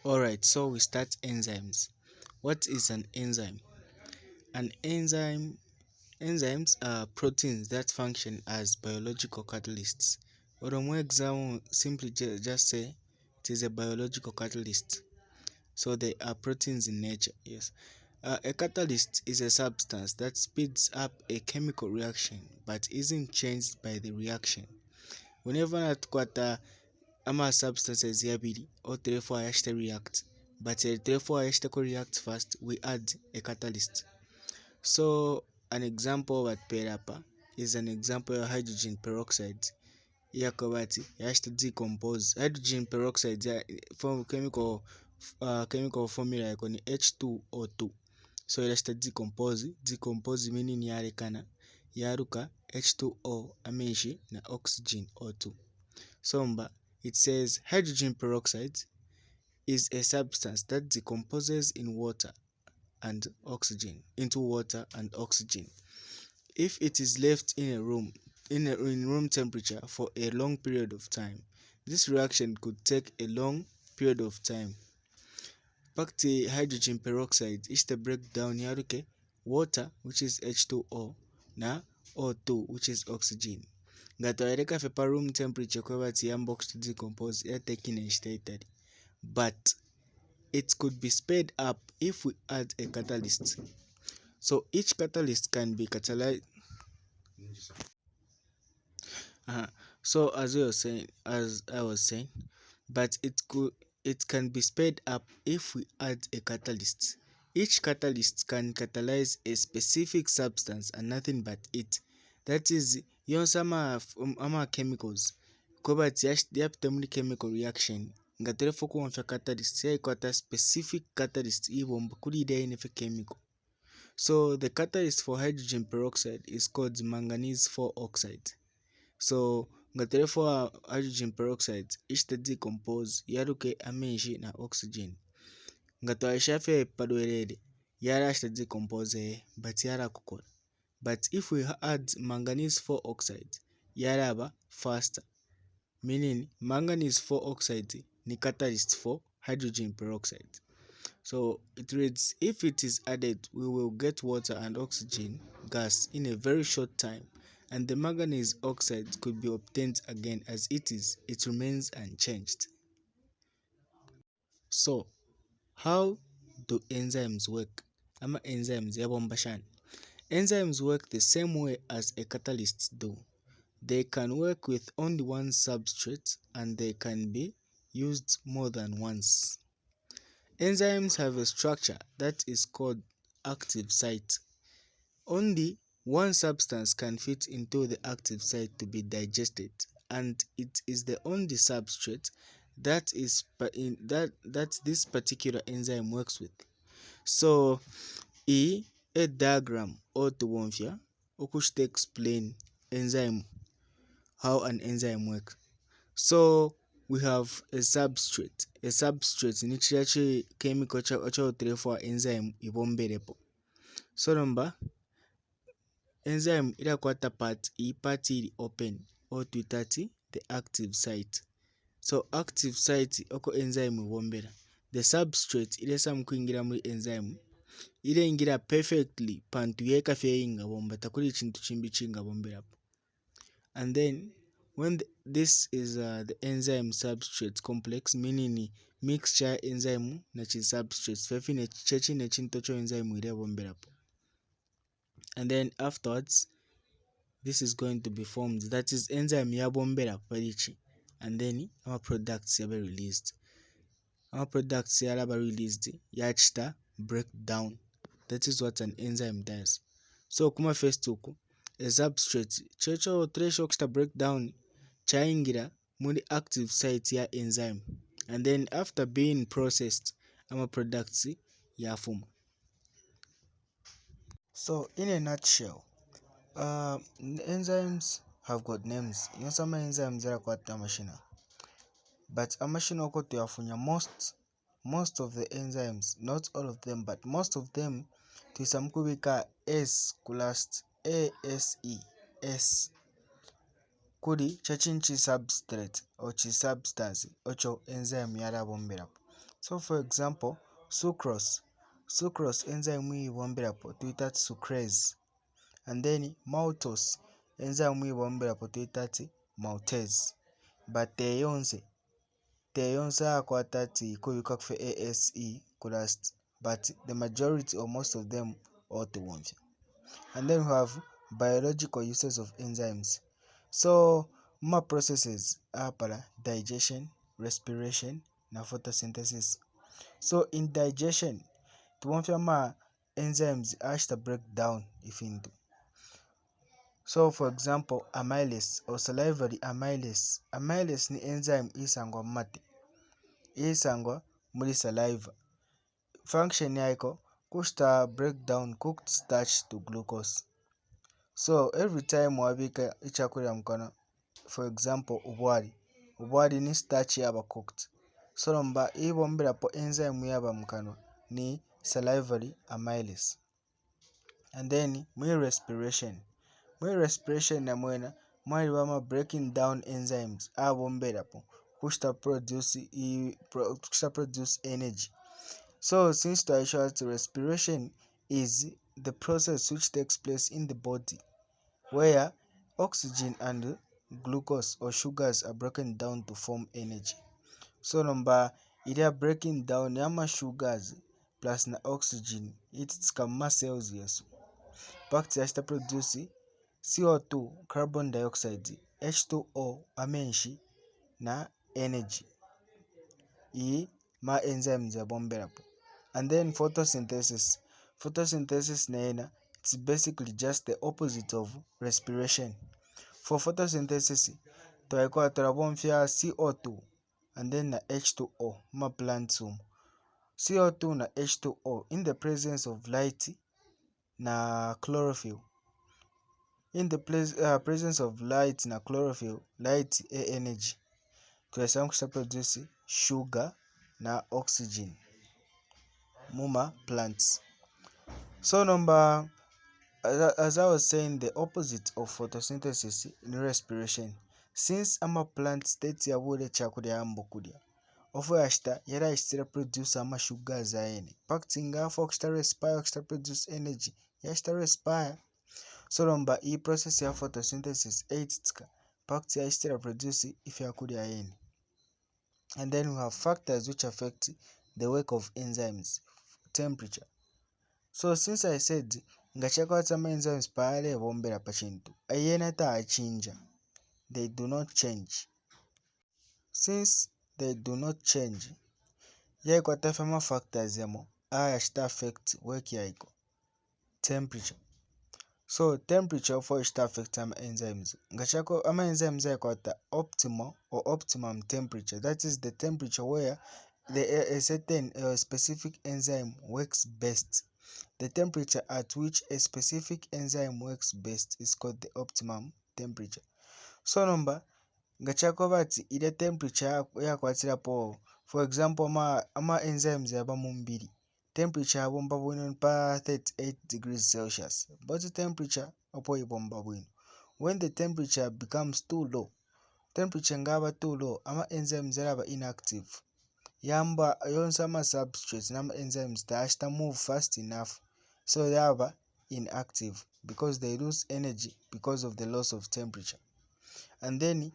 Alright, so we start enzymes. What is an enzyme? An enzyme Enzymes are proteins that function as biological catalysts. Or more example, simply just say it is a biological catalyst. So they are proteins in nature. Yes. A catalyst is a substance that speeds up a chemical reaction but isn't changed by the reaction. Whenever natukwata substances abiri or therefore ayashite react, but therefore ayashite react first, we add a catalyst. So an example of perapa is an example of hydrogen peroxide. Yakobati has to decompose hydrogen peroxide form chemical formula on H2O2. So it has to decompose meaning yarekana yaruka H2O amenshi na oxygen O2. So it says hydrogen peroxide is a substance that decomposes in water and oxygen into water and oxygen. If it is left in a room in room temperature for a long period of time, this reaction could take a long period of time. Pakti hydrogen peroxide is the breakdown yaruke water, which is H2O, na O2, which is oxygen. Gatwaereka fepa room temperature kwa box to decompose taking a but it could be sped up if we add a catalyst. So each catalyst can be catalyzed. So as I was saying, but it can be sped up if we add a catalyst. Each catalyst can catalyze a specific substance and nothing but it. That is, ama chemicals. Koba yapita chemical reaction. Ngaterefo kuwamfa catalyst. Ya ikwata specific catalyst ibomba kuri ide chemical. So the catalyst for hydrogen peroxide is called manganese 4 oxide. So ngaterefo hydrogen peroxide ishte decompose yaruke amenshi na oxygen. Ngatwa ishafe padwerede yara ishte decompose but yara kukora. But if we add manganese 4 oxide yaraba faster. Meaning manganese 4 oxide ni catalyst for hydrogen peroxide. So it reads, if it is added, we will get water and oxygen gas in a very short time, and the manganese oxide could be obtained again as it remains unchanged. So, how do enzymes work? Enzymes work the same way as a catalyst do. They can work with only one substrate and they can be used more than once. Enzymes have a structure that is called active site. Only one substance can fit into the active site to be digested, and it is the only substrate that this particular enzyme works with. So, a diagram or to wonfia okushte explain enzyme how an enzyme works. So we have a substrate. A substrate ni kiriya chemical for enzyme ibomberepo. So enzyme irakwata part iri open or twitati the active site. So active site oko enzyme ibombera. The substrate iresa mukwingira muri enzyme irengira perfectly pantu yekafye ingabomba takuri ikintu chimbi chingabomberapo. And then when this is the enzyme substrate complex, meaning mixture enzyme na chi substrates fefine chechi ne chinto cho enzyme irebomberapo. And then afterwards this is going to be formed, that is enzyme yabombera parichi, and then our products yabe released. Our products yaraba released yachita breakdown. That is what an enzyme does. So kuma first uku a substrate chocho threshold breakdown chaingira muri active site ya enzyme, and then after being processed our products yafuma. So in a nutshell, enzymes have got names. Some enzymes are quite machine, but a machine oko tuyafunya most of the enzymes, not all of them, but most of them tuisamkubika S kulast ASE kuri chachinchi substrate or chi substance ocho enzyme yara bomberapo. So for example, sucrose enzyme muyibomberapo tuyita sucrase, and then maltose enzyme muyibomberapo tuyita maltase. But teyonse akwata kubika kufe ASE kulast, but the majority or most of them ought to want. And then we have biological uses of enzymes. So more processes are para digestion, respiration na photosynthesis. So in digestion tuwonfya ma enzymes ashita break down ifintu. So for example, amylase or salivary amylase ni enzyme isangwa mumate, isangwa muri saliva. Function yaiko kushita break down cooked starch to glucose. So every time wabika ichakurya mukanwa, for example ubwari ni starch yaba cooked. So nomba ibomberapo enzyme yaba mukanwa ni salivary amylase. And then muri respiration namwena mwari bama breaking down enzymes abomberapo kushita produce energy. So since twaisha respiration is the process which takes place in the body where oxygen and glucose or sugars are broken down to form energy. So nomba iri breaking down yama sugars plus na oxygen ititsika muma cells yesu pakiti yashita produce CO2 carbon dioxide, H2O amenshi na energy. Iyi ma enzymes yabomberapo. And then photosynthesis naena it's basically just the opposite of respiration. For photosynthesis twaikuwa turabomfya CO2 and then na H2O ma plants CO2 na H2O in the presence of light na chlorophyll. In the presence of light na chlorophyll, light energy tuyasanga kushita produce sugar na oxygen muma plants. So number as I was saying, the opposite of photosynthesis ni respiration. Since ama plants state yabule chakurya ambokurya ofo yashita yari yashitira produce ama sugar zaene pakiti ngafo kushita respire kushita produce energy yashita respire. So nomba iyi process ya photosynthesis eititsika pakiti yashitira produce ife yakurya yene. And then we have factors which affect the work of enzymes. Temperature. So since I said ngachakwatsa ma enzymes paale bombera pachintu ayena ta achinja, they do not change. Since they do not change, yaikwata fama factors yamo yashita affect work yaiko. Temperature. So temperature for yashita affect ama enzymes. Ngachako ama enzymes yaikwata optimal or optimum temperature. That is the temperature where a certain specific enzyme works best. The temperature at which a specific enzyme works best is called the optimum temperature. So nomba ngachako bati ile temperature yakwatirapo, for example ama enzymes yaba mumbiri temperature yabomba bwino pa 38 degrees Celsius, but the temperature opo ibomba bwino. When the temperature becomes too low, temperature ngaba too low, ama enzymes yaba inactive. Yamba yonse ama substrates nama enzymes tashita move fast enough, so yaba inactive because they lose energy because of the loss of temperature. And then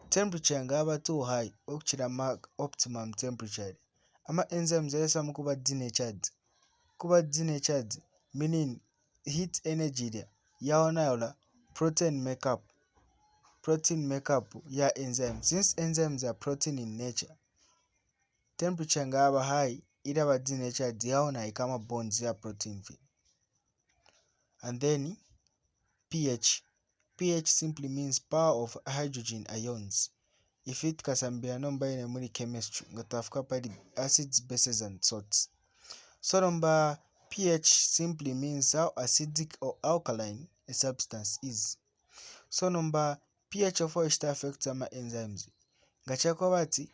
temperature ngaba too high okchira optimum temperature, ama enzymes yesa mukuba denatured, meaning heat energy there yaona yola protein makeup ya enzyme. Since enzymes are protein in nature, temperature ngaba high iraba denatured yaona ikama bonds ya protein fi. And then pH simply means power of hydrogen ions. Ifit kasambia nomba ine muri chemistry ngatafuka padi acids, bases and salts. So number pH simply means how acidic or alkaline a substance is. So number pH of which affects ama enzymes. Ngachako bati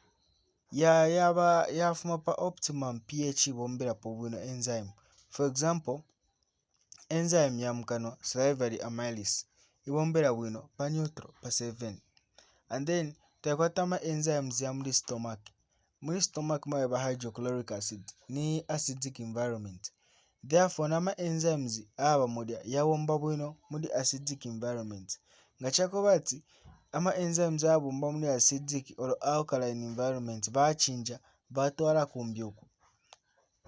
yafuma pa optimum pH bombera po bwino enzyme. For example, enzyme ya mukanwa salivary amylase ibombera bwino pa neutral pa 7. And then twakwata ama enzymes ya muri stomach muri stomach mwaba hydrochloric acid ni acidic environment. Therefore nama enzymes aba mulya yawomba bwino muri acidic environment. Nga kyakoba ati ama enzymes abumba muri acidic or alkaline environment bachinja batwala kumbyuku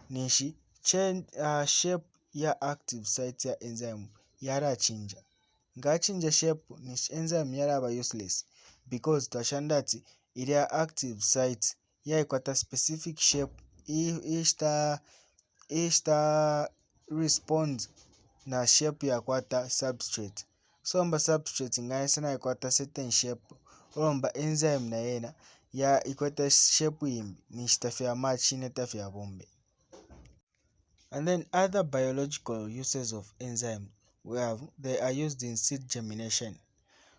nishi shape ya active site ya enzyme yarachinja. Ngachinja shape nishi enzyme yaraba useless because twashanda ati iliya active site yaikwata specific shape ishta respond na shape yakwata substrate. So mba substrate ngaisa na ikwata certain shape olomba enzyme na yena ya ikwata shape yimbi nishitafya match netafya bombe. And then other biological uses of enzyme they are used in seed germination.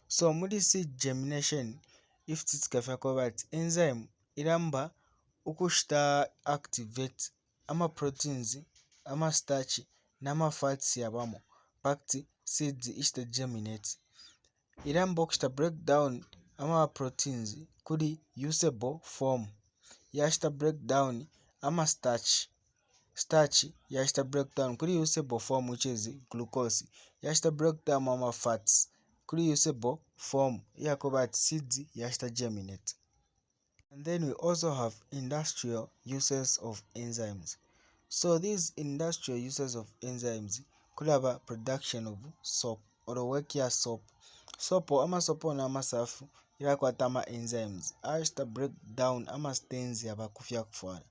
So muri seed germination if titskafya kobat enzyme iramba ukushta activate ama proteins ama starch nama fats yabamo pakti seeds ishta germinate. Iramba ukushta breakdown ama proteins kuri usable form yashta breakdown ama starch yashta breakdown kuri usable form which is glucose yashta breakdown ama fats kuri usable form yakobat seeds yashta germinate. And then we also have industrial uses of enzymes. So these industrial uses of enzymes could have a production of soap or work ya soap. Sopo ama sopo na masafu irakwata ama enzymes ashta breakdown ama stains yaba kufya kufwara.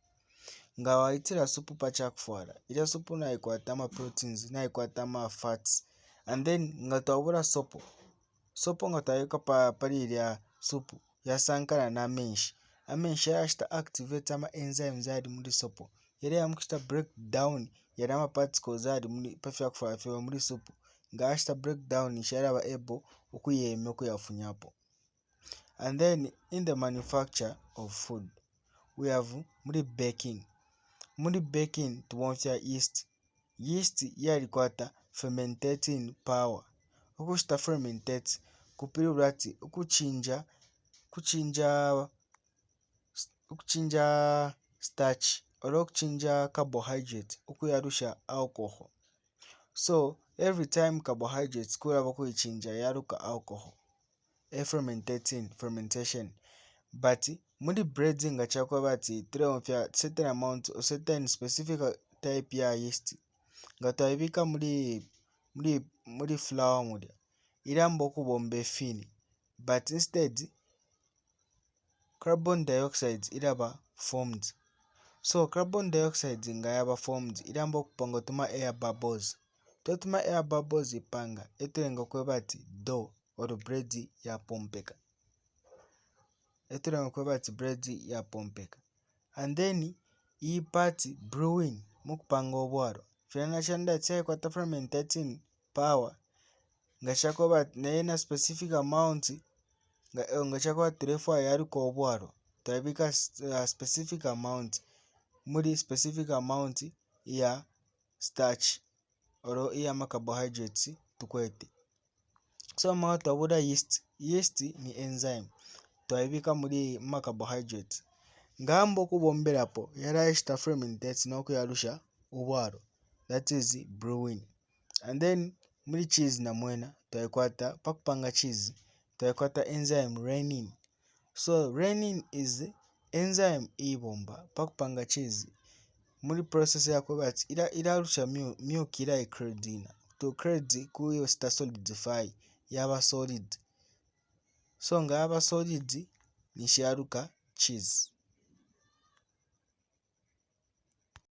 Nga waitira supu pacha kufwara ila supu na ikwata ama proteins na ikwata ama fats. And then nga twabura sopo nga twayika pari iliya supu yasankana na menshi amensha yashta activate ama enzymes ari muri sopo yari yamukishta breakdown yari ama particles ari muri pafya kufwara muri supu nga ashta breakdown ishara aba able ukuyema kuyafunyapo. And then in the manufacture of food we have muri baking tubonfya yeast yalikwata fermentating power ukushta fermentate kupirura ati ukuchinja starch or ukuchinja carbohydrate ukuyarusha alcohol. So every time carbohydrates kuraba kuyichinja yaruka alcohol fermentation. But muri bread nga kyakoba ati turemfya certain amount or certain specific type ya yeast nga twabika muri flour mulya iramba okubomba efini but instead carbon dioxide iraba formed. So carbon dioxide nga yaba formed iramba okupanga tuma air bubbles. Totuma air bubbles ipanga eturenga kweba ati dough or bread ya pompeka. And then iyi part brewing mukupanga obwaro fyana shanda tsai kwata fermentating power nga shakoba ati nayena specific amount nga shakoba turefu yaruka obwaro twabika specific amount muri specific amount ya starch or iya carbohydrates tukwete. So mwa twabura yeast ni enzyme twabika muri carbohydrates ngamba okubomberapo yarashita fermentate nokuyarusha obwaro that is brewing. And then muri cheese na mwena twakwata pakupanga cheese twakwata enzyme rennin. So rennin is enzyme ibomba pakupanga cheese muri process yakoba ati irarusha milk ira creadina to cread kuyo sta solidify yaba solid. So nga yaba solid nisharuka cheese.